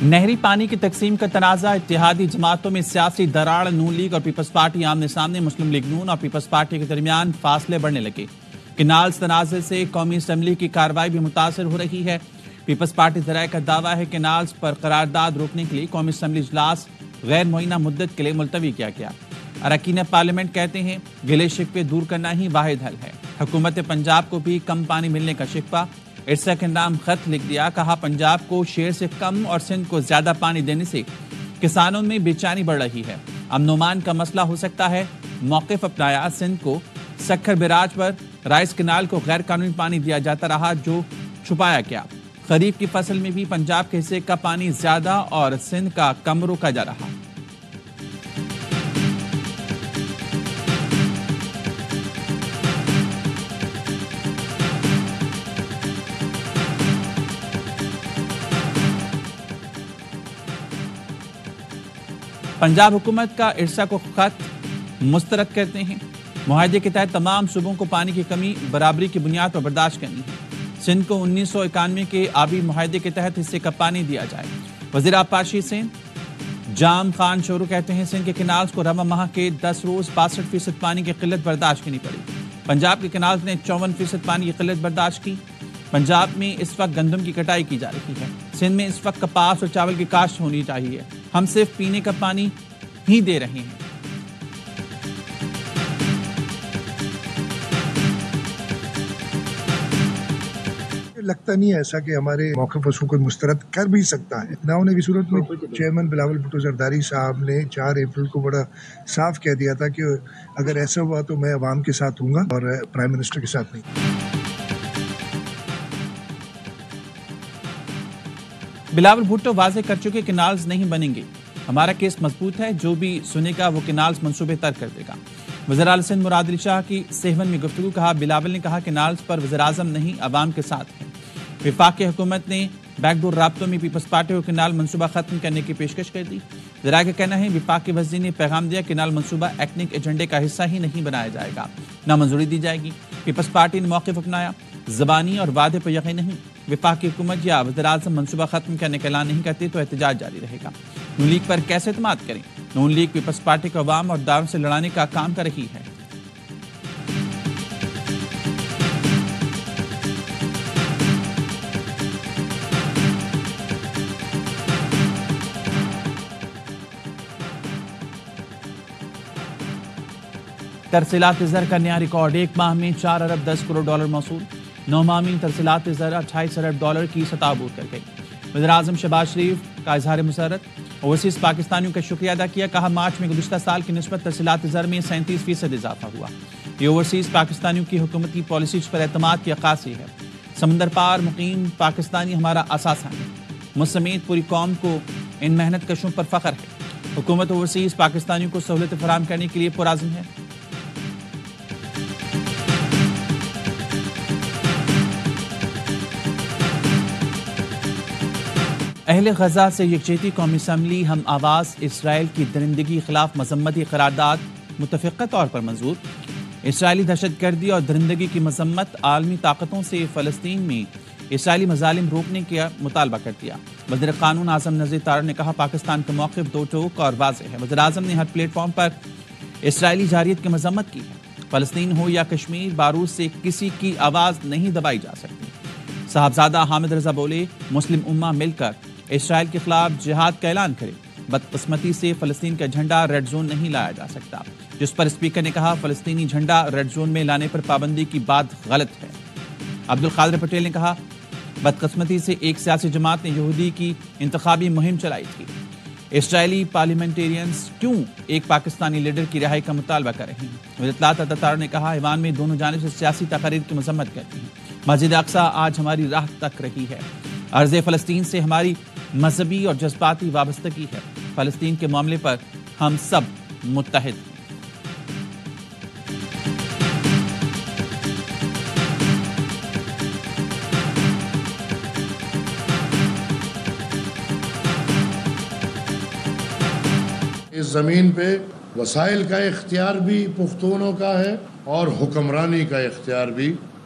نہری پانی کی تقسیم کا تنازع، اتحادی جماعتوں میں سیاسی دراڑ، نون لیگ اور پیپلز پارٹی آمنے سامنے، مسلم لیگ نون اور پیپلز پارٹی کے درمیان فاصلے بڑھنے لگے۔ کینالز تنازع سے قومی اسمبلی کی کارروائی بھی متاثر ہو رہی ہے۔ پیپلز پارٹی ذرائع کا دعویٰ ہے کہ کینالز پر قرارداد روکنے کے لیے قومی اسمبلی اجلاس غیر معینہ مدت کے لیے ملتوی کیا گیا۔ اراکین پارلیمنٹ کہتے ہیں گلے شکوے دور کرنا ہی واحد حل ہے۔ حکومت پنجاب کو بھی کم پانی ملنے کا شکوہ، ارسا کے نام خط لکھ دیا، کہا پنجاب کو شیر سے کم اور سندھ کو زیادہ پانی دینے سے کسانوں میں بے چینی بڑھ رہی ہے۔ امن و امان کا مسئلہ ہو سکتا ہے، موقف اپنایا۔ سندھ کو سکھر بیراج پر رائس کینال کو غیر قانونی پانی دیا جاتا رہا جو چھپایا گیا۔ خریف کی فصل میں بھی پنجاب کے حصے کا پانی زیادہ اور سندھ کا کم روکا جا رہا۔ پنجاب حکومت کا ارسا کو خط مسترد کرتے ہیں۔ معاہدے کے تحت تمام صوبوں کو پانی کی کمی برابری کی بنیاد پر برداشت کرنی ہے۔ سندھ کو 1991 کے آبی معاہدے کے تحت حصے کا پانی دیا جائے۔ وزیر آبپاشی سندھ جام خان شورو کہتے ہیں سندھ کے کینالز کو رواں ماہ کے 10 روز 62% پانی کی قلت برداشت کرنی پڑی۔ پنجاب کے کینالز نے 54% پانی کی قلت برداشت کی۔ پنجاب میں اس وقت گندم کی کٹائی کی جا رہی ہے۔ سندھ میں اس وقت کپاس اور چاول کی کاشت ہونی چاہیے۔ ہم صرف پینے کا پانی ہی دے رہے ہیں۔ لگتا نہیں ہے ایسا کہ ہمارے موقف کو کوئی مسترد کر بھی سکتا ہے۔ نہ ہونے کی صورت میں چیئرمین بلاول بھٹو زرداری صاحب نے 4 اپریل کو بڑا صاف کہہ دیا تھا کہ اگر ایسا ہوا تو میں عوام کے ساتھ ہوں گا اور پرائم منسٹر کے ساتھ نہیں۔ بلاول بھٹو واضح کر چکے کینالز نہیں بنیں گے، ہمارا کیس مضبوط ہے، جو بھی سنے گا وہ کینالز منصوبے تر کر دے گا۔ وزیر اعلی سندھ مراد علی شاہ کی سیون میں گفتگو، کہا بلاول نے کہا کینالز پر وزیر اعظم نہیں عوام کے ساتھ ہے۔ وفاقی حکومت نے بیک ڈور رابطوں میں پیپلز پارٹی کو کینال منصوبہ ختم کرنے کی پیشکش کر دی۔ ذرائع کا کہنا ہے وفاقی وزیر نے پیغام دیا کینال منصوبہ ایکنک ایجنڈے کا حصہ ہی نہیں بنایا جائے گا، نہ منظوری دی جائے گی۔ پیپلز پارٹی نے موقف اپنایا، زبانی اور وعدے پر یقین نہیں۔ وفاقی حکومت یا وزیر اعظم منصوبہ ختم کرنے کا اعلان نہیں کرتے تو احتجاج جاری رہے گا۔ نون لیگ پر کیسے اعتماد کریں؟ نون لیگ پیپلز پارٹی کو عوام اور داروں سے لڑانے کا کام کر رہی ہے۔ ترسیلات زر کا نیا ریکارڈ، ایک ماہ میں 4 ارب 10 کروڑ ڈالر موصول۔ 9 ماہ میں ترسیلات زر 28 ارب ڈالر کی سطح عبور کر گئی۔ وزیر اعظم شہباز شریف کا اظہار مسرت، اوورسیز پاکستانیوں کا شکریہ ادا کیا، کہا مارچ میں گزشتہ سال کی نسبت ترسیلات زر میں 37% اضافہ ہوا۔ یہ اوورسیز پاکستانیوں کی حکومتی پالیسیز پر اعتماد کی عکاسی ہے۔ سمندر پار مقیم پاکستانی ہمارا اثاثہ ہے، مجھ سمیت پوری قوم کو ان محنت کشوں پر فخر ہے۔ حکومت اوورسیز پاکستانیوں کو سہولتیں فراہم کرنے کے لیے پرعزم ہے۔ اہل غزہ سے یکجہتی، قومی اسمبلی ہم آواز اسرائیل کی درندگی خلاف مذمتی قرارداد متفقہ طور پر منظور۔ اسرائیلی دہشت گردی اور درندگی کی مذمت، عالمی طاقتوں سے فلسطین میں اسرائیلی مظالم روکنے کا مطالبہ کر دیا۔ وزیر قانون اعظم نذیر طارق نے کہا پاکستان کا موقف دو ٹوک اور واضح ہے۔ وزیر اعظم نے ہر پلیٹ فارم پر اسرائیلی جارحیت کی مذمت کی ہے۔ فلسطین ہو یا کشمیر، بارود سے کسی کی آواز نہیں دبائی جا سکتی۔ صاحبزادہ حامد رضا بولے مسلم امہ مل کر اسرائیل کے خلاف جہاد کا اعلان کرے۔ بدقسمتی سے فلسطین کا جھنڈا ریڈ زون نہیں لایا جا سکتا، جس پر اسپیکر نے کہا فلسطینی جھنڈا ریڈ زون میں لانے پر پابندی کی بات غلط ہے۔ عبدالقادر پٹیل نے کہا بدقسمتی سے ایک سیاسی جماعت نے یہودی کی انتخابی مہم چلائی تھی۔ اسرائیلی پارلیمنٹیرینز کیوں ایک پاکستانی لیڈر کی رہائی کا مطالبہ کر رہے ہیں؟ وزیر اطلاعات عطا نے کہا ایوان میں دونوں جانب سے سیاسی تقاریر کی مذمت کرتی ہیں۔ مسجد اقصی آج ہماری راہ تک رہی ہے۔ عرض فلسطین سے ہماری مذہبی اور جذباتی وابستگی ہے۔ فلسطین کے معاملے پر ہم سب متحد ہیں۔ اس زمین پہ وسائل کا اختیار بھی پختونوں کا ہے اور حکمرانی کا اختیار بھی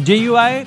JUI,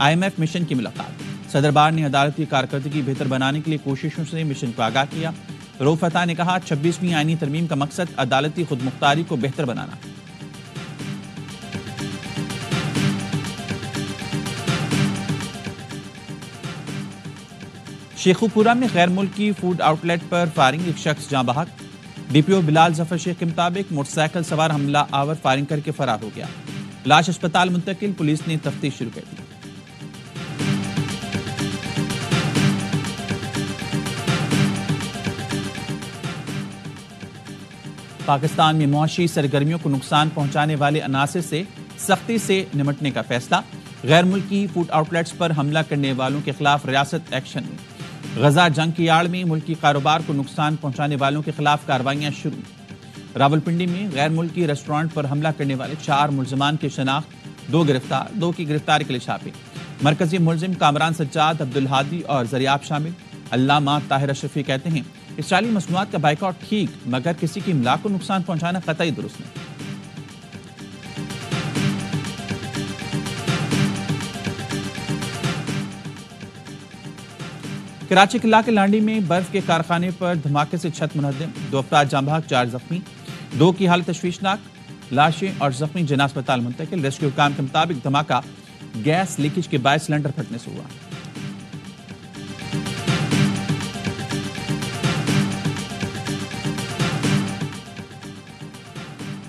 IMF مشن کی ملاقات۔ صدر بار نے عدالتی کارکردگی بہتر بنانے کے لیے کوششوں سے مشن کو آگاہ کیا۔ رؤف فتح نے کہا 26ویں آئینی ترمیم کا مقصد عدالتی خود مختاری کو بہتر بنانا۔ شیخوپورہ میں غیر ملکی فوڈ آؤٹ لیٹ پر فائرنگ، ایک شخص جاں بحق۔ DPO بلال ظفر شیخ کے مطابق موٹر سائیکل سوار حملہ آور فائرنگ کر کے فرار ہو گیا۔ لاش اسپتال منتقل، پولیس نے تفتیش شروع کر دی۔ پاکستان میں معاشی سرگرمیوں کو نقصان پہنچانے والے عناصر سے سختی سے نمٹنے کا فیصلہ۔ غیر ملکی فوڈ آؤٹ لیٹس پر حملہ کرنے والوں کے خلاف ریاست ایکشن میں۔ غزہ جنگ کی آڑ میں ملکی کاروبار کو نقصان پہنچانے والوں کے خلاف کارروائیاں شروع۔ راولپنڈی میں غیر ملکی ریسٹورانٹ پر حملہ کرنے والے 4 ملزمان کی شناخت، 2 گرفتار، 2 کی گرفتاری کے لیے چھاپے۔ مرکزی ملزم کامران سجاد، عبدالہادی اور زریاب شامل۔ علامہ طاہر اشرفی کہتے ہیں اسرائیلی مصنوعات کا بائیکاٹ ٹھیک، مگر کسی کی املاک کو نقصان پہنچانا قطعی درست نہیں۔ کراچی کے علاقے لانڈی میں برف کے کارخانے پر دھماکے سے چھت منہدم، 2 افراد جاں بحق، 4 زخمی، 2 کی حالت تشویشناک، لاشیں اور زخمی جناح اسپتال منتقل۔ ریسکیو حکام کے مطابق دھماکہ گیس لیکیج کے باعث سلنڈر پھٹنے سے ہوا۔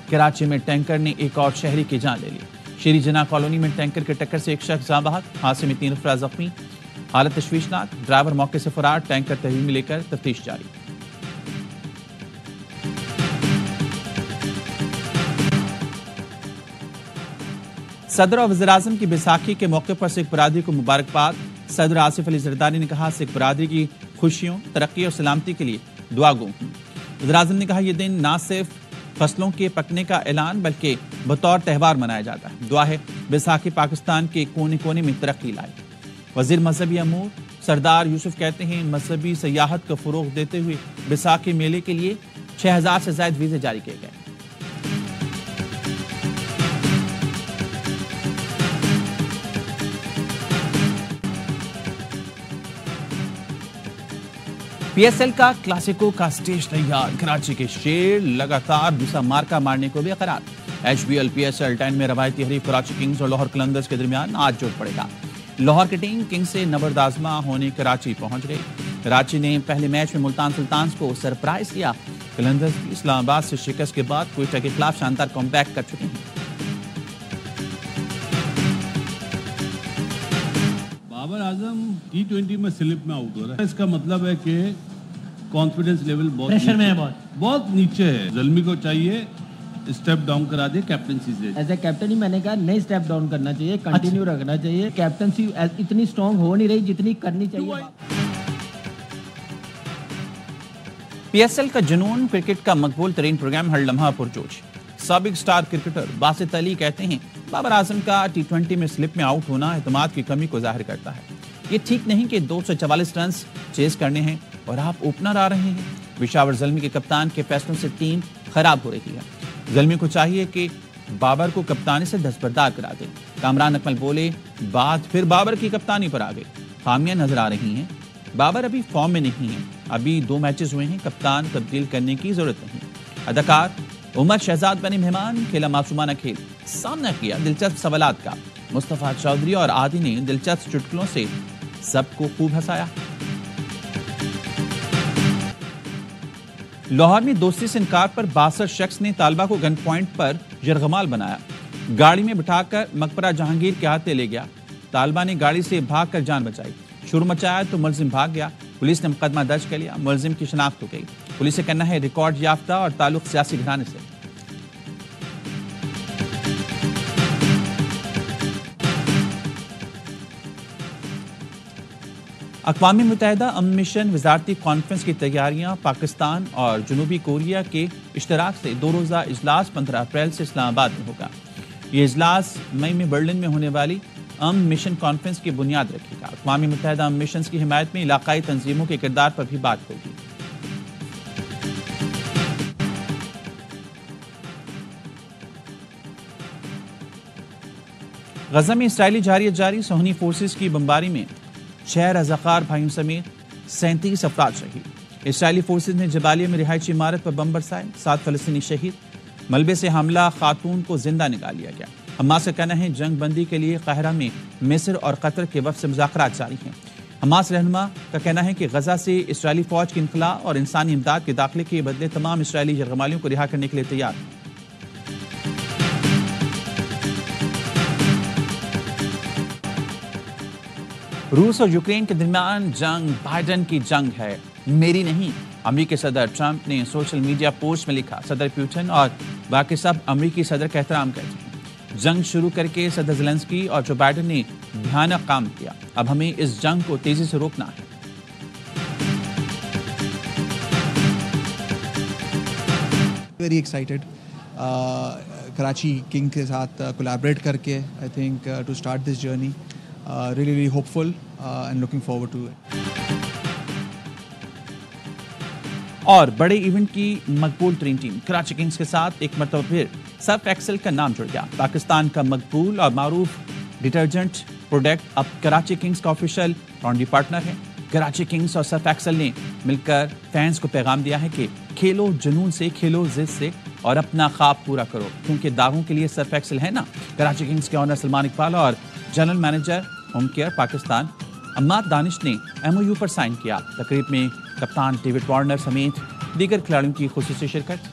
کراچی میں ٹینکر نے ایک اور شہری کی جان لے لی۔ شیری جناح کالونی میں ٹینکر کے ٹکر سے ایک شخص جاں بحق، حادثے میں 3 افراد زخمی، حالت تشویشناک، ڈرائیور موقع سے فرار، ٹینکر تحویل میں لے کر تفتیش جاری۔ صدر اور وزیر اعظم کی بیساکھی کے موقع پر سکھ برادری کو مبارکباد۔ صدر آصف علی زرداری نے کہا سکھ برادری کی خوشیوں، ترقی اور سلامتی کے لیے دعا گو ہوں۔ وزیر اعظم نے کہا یہ دن نہ صرف فصلوں کے پکنے کا اعلان بلکہ بطور تہوار منایا جاتا ہے۔ دعا ہے بیساکھی پاکستان کے کونے کونے میں ترقی لائے۔ وزیر مذہبی امور سردار یوسف کہتے ہیں مذہبی سیاحت کو فروغ دیتے ہوئے بیساکھی میلے کے لیے 6000 سے زائد ویزے جاری کیے گئے۔ PSL کا کلاسیکو کا سٹیج تیار، کراچی کے شیر لگاتار دوسرا مارکا مارنے کو بے قرار۔ HBL PSL 10 میں روایتی حریف کراچی کنگز اور لاہور قلندرز کے درمیان آج جوڑ پڑے گا۔ لاہور کی ٹیم کنگز سے نبرد آزما ہونے کراچی پہنچ گئی۔ کراچی نے پہلے میچ میں ملتان سلطانز کو سرپرائز کیا۔ قلندرز بھی اسلام آباد سے شکست کے بعد کوئٹہ کے خلاف شاندار کم بیک کر چکے ہیں۔ بابر اعظم T20 میں سلپ میں آؤٹ ہو رہا ہے، اس کا مطلب ہے کہ کانفیڈنس لیول بہت نیچے ہے۔ زلمی کو چاہیے اسٹیپ ڈاؤن کرا دے کیپٹنسی سے۔ ایز اے کیپٹن ہی میں نے کہا نہیں اسٹیپ ڈاؤن کرنا چاہیے، کنٹینیو رکھنا چاہیے۔ کیپٹنسی اتنی سٹرونگ ہو نہیں رہی جتنی کرنی چاہیے۔ PSL کا جنون کرکٹ کا مقبول ترین پروگرام ہر لمحہ پرجوش۔ سابق سٹار کرکٹر باسط علی کہتے ہیں بابر اعظم کا T20 میں سلپ میں آؤٹ ہونا اعتماد کی کمی کو ظاہر کرتا ہے۔ یہ ٹھیک نہیں کہ 244 رنز چیز کرنے ہیں اور آپ اوپنر آ رہے ہیں۔ پشاور زلمی کے کپتان کے فیصلوں سے ٹیم خراب ہو رہی ہے۔ زلمی کو چاہیے کہ بابر کو کپتانی سے دستبردار کرا دے۔ کامران اکمل بولے بات پھر بابر کی کپتانی پر آ گئی۔ خامیاں نظر آ رہی ہیں، بابر ابھی فارم میں نہیں ہیں، ابھی 2 میچز ہوئے ہیں، کپتان تبدیل کرنے کی ضرورت نہیں۔ اداکار عمر شہزاد بنے مہمان، کھیلا معصومانہ کھیل، سامنا کیا دلچسپ سوالات کا۔ مصطفیٰ چودھری اور عادی نے دلچسپ چٹکلوں سے سب کو خوب ہنسایا۔ لاہور میں دوستی سے انکار پر 62 شخص نے طالبہ کو گن پوائنٹ پر یرغمال بنایا، گاڑی میں بٹھا کر مقبرہ جہانگیر کے ہاتھے لے گیا۔ طالبہ نے گاڑی سے بھاگ کر جان بچائی، شور مچایا تو ملزم بھاگ گیا۔ پولیس نے مقدمہ درج کر لیا، ملزم کی شناخت ہو گئی۔ پولیس سے کہنا ہے ریکارڈ یافتہ اور تعلق سیاسی گھرانے سے۔ اقوام متحدہ امن مشن وزارتی کانفرنس کی تیاریاں، پاکستان اور جنوبی کوریا کے اشتراک سے 2 روزہ اجلاس 15 اپریل سے اسلام آباد میں ہوگا۔ یہ اجلاس مئی میں برلن میں ہونے والی امن مشن کانفرنس کی بنیاد رکھے گا۔ اقوام متحدہ امن مشنز کی حمایت میں علاقائی تنظیموں کے کردار پر بھی بات ہوگی۔ غزہ میں اسرائیلی جارحیت جاری، صہیونی فورسز کی بمباری میں 6 رضاکار بھائیوں سمیت 37 افراد شہید۔ اسرائیلی فورسز نے جبالیہ میں رہائشی عمارت پر بم برسائے، 7 فلسطینی شہید۔ ملبے سے حملہ، خاتون کو زندہ نکال لیا گیا۔ حماس کا کہنا ہے جنگ بندی کے لیے قاہرہ میں مصر اور قطر کے وفد سے مذاکرات جاری ہیں۔ حماس رہنما کا کہنا ہے کہ غزہ سے اسرائیلی فوج کی انخلاء اور انسانی امداد کے داخلے کے بدلے تمام اسرائیلی یرغمالیوں کو رہا کرنے کے لیے تیار ہیں۔ روس اور یوکرین کے درمیان جنگ بائیڈن کی جنگ ہے، میری نہیں۔ امریکی صدر ٹرمپ نے سوشل میڈیا پوسٹ میں لکھا، صدر پیوٹن اور باقی سب امریکی صدر کا احترام کرتے ہیں۔ جنگ شروع کر کے صدر زیلنسکی اور جو بائیڈن نے بھیانک کام کیا، اب ہمیں اس جنگ کو تیزی سے روکنا ہے۔ ویری ایکسائٹیڈ کراچی کنگ کے ساتھ کولیبریٹ کر کے I think to start this journey really hopeful and looking forward to it. اور بڑے ایونٹ کی مقبول ترین ٹیم کراچی کنگز کے ساتھ ایک مرتبہ پھر سرف ایکسل کا نام جڑ گیا۔ پاکستان کا مقبول اور معروف ڈٹرجنٹ پروڈکٹ اب کراچی کنگز کا آفیشیل لانڈری پارٹنر ہے۔ کراچی کنگز اور سرف ایکسل نے مل کر فینس کو پیغام دیا ہے کہ کھیلو جنون سے، کھیلو ضد سے اور اپنا خواب پورا کرو، کیونکہ داغوں کے لیے سرف ایکسل ہے نا۔ کراچی کنگز کے آنر سلمان اقبال اور general manager home care Pakistan Imad Danish نے MOU پر سائن کیا۔ تقریب میں کپتان ڈیوڈ وارنر سمیت دیگر کھلاڑیوں کی خصوصی شرکت۔